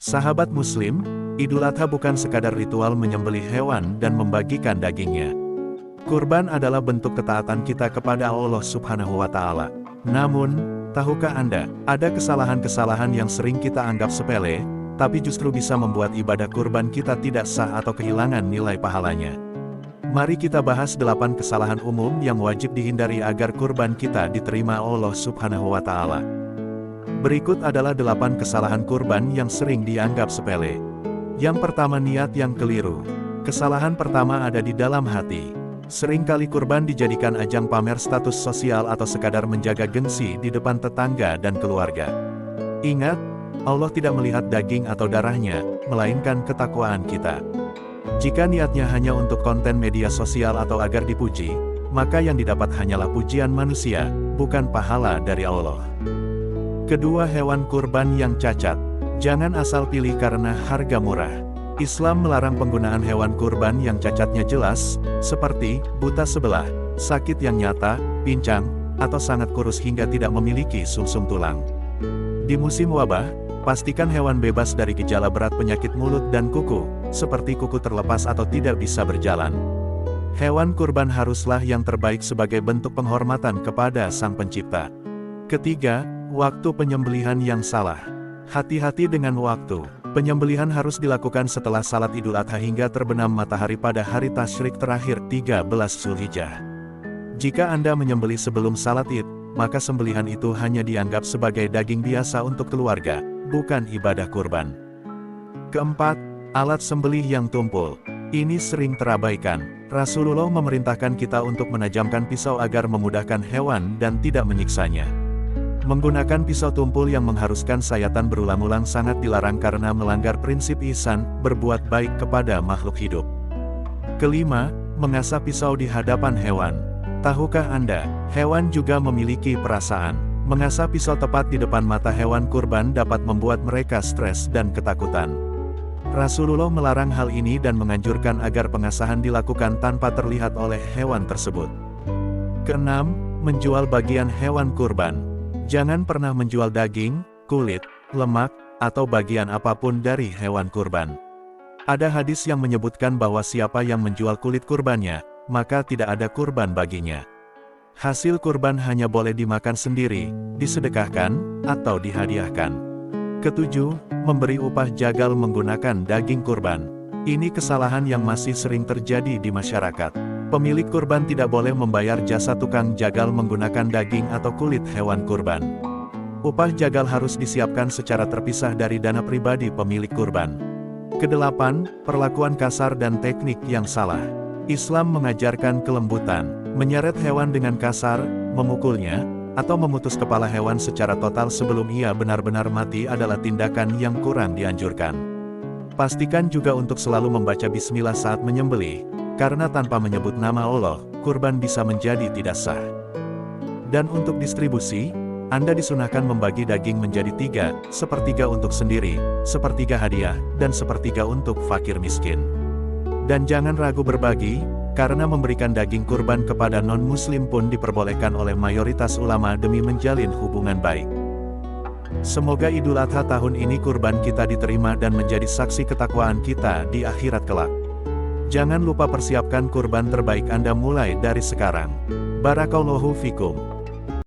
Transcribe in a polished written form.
Sahabat Muslim, Idul Adha bukan sekadar ritual menyembelih hewan dan membagikan dagingnya. Kurban adalah bentuk ketaatan kita kepada Allah Subhanahu wa Ta'ala. Namun, tahukah Anda, ada kesalahan-kesalahan yang sering kita anggap sepele, tapi justru bisa membuat ibadah kurban kita tidak sah atau kehilangan nilai pahalanya. Mari kita bahas 8 kesalahan umum yang wajib dihindari agar kurban kita diterima Allah Subhanahu wa Ta'ala. Berikut adalah 8 kesalahan kurban yang sering dianggap sepele. Yang pertama, niat yang keliru. Kesalahan pertama ada di dalam hati. Seringkali kurban dijadikan ajang pamer status sosial atau sekadar menjaga gengsi di depan tetangga dan keluarga. Ingat, Allah tidak melihat daging atau darahnya, melainkan ketakwaan kita. Jika niatnya hanya untuk konten media sosial atau agar dipuji, maka yang didapat hanyalah pujian manusia, bukan pahala dari Allah. Kedua, hewan kurban yang cacat. Jangan asal pilih karena harga murah. Islam melarang penggunaan hewan kurban yang cacatnya jelas, seperti buta sebelah, sakit yang nyata, pincang, atau sangat kurus hingga tidak memiliki sumsum tulang. Di musim wabah, pastikan hewan bebas dari gejala berat penyakit mulut dan kuku, seperti kuku terlepas atau tidak bisa berjalan. Hewan kurban haruslah yang terbaik sebagai bentuk penghormatan kepada Sang Pencipta. Ketiga, waktu penyembelihan yang salah. Hati-hati dengan waktu. Penyembelihan harus dilakukan setelah salat Idul Adha hingga terbenam matahari pada hari tasyrik terakhir 13 Zulhijjah. Jika Anda menyembelih sebelum salat Id, maka sembelihan itu hanya dianggap sebagai daging biasa untuk keluarga, bukan ibadah kurban. Keempat, alat sembelih yang tumpul. Ini sering terabaikan. Rasulullah memerintahkan kita untuk menajamkan pisau agar memudahkan hewan dan tidak menyiksanya. Menggunakan pisau tumpul yang mengharuskan sayatan berulang-ulang sangat dilarang karena melanggar prinsip ihsan, berbuat baik kepada makhluk hidup. Kelima, mengasah pisau di hadapan hewan. Tahukah Anda, hewan juga memiliki perasaan. Mengasah pisau tepat di depan mata hewan kurban dapat membuat mereka stres dan ketakutan. Rasulullah melarang hal ini dan menganjurkan agar pengasahan dilakukan tanpa terlihat oleh hewan tersebut. Keenam, menjual bagian hewan kurban. Jangan pernah menjual daging, kulit, lemak, atau bagian apapun dari hewan kurban. Ada hadis yang menyebutkan bahwa siapa yang menjual kulit kurbannya, maka tidak ada kurban baginya. Hasil kurban hanya boleh dimakan sendiri, disedekahkan, atau dihadiahkan. Ketujuh, memberi upah jagal menggunakan daging kurban. Ini kesalahan yang masih sering terjadi di masyarakat. Pemilik kurban tidak boleh membayar jasa tukang jagal menggunakan daging atau kulit hewan kurban. Upah jagal harus disiapkan secara terpisah dari dana pribadi pemilik kurban. Kedelapan, perlakuan kasar dan teknik yang salah. Islam mengajarkan kelembutan. Menyeret hewan dengan kasar, memukulnya, atau memutus kepala hewan secara total sebelum ia benar-benar mati adalah tindakan yang kurang dianjurkan. Pastikan juga untuk selalu membaca bismillah saat menyembelih, karena tanpa menyebut nama Allah, kurban bisa menjadi tidak sah. Dan untuk distribusi, Anda disunahkan membagi daging menjadi 3, sepertiga untuk sendiri, sepertiga hadiah, dan sepertiga untuk fakir miskin. Dan jangan ragu berbagi, karena memberikan daging kurban kepada non-muslim pun diperbolehkan oleh mayoritas ulama demi menjalin hubungan baik. Semoga Idul Adha tahun ini kurban kita diterima dan menjadi saksi ketakwaan kita di akhirat kelak. Jangan lupa persiapkan kurban terbaik Anda mulai dari sekarang. Barakallahu fikum.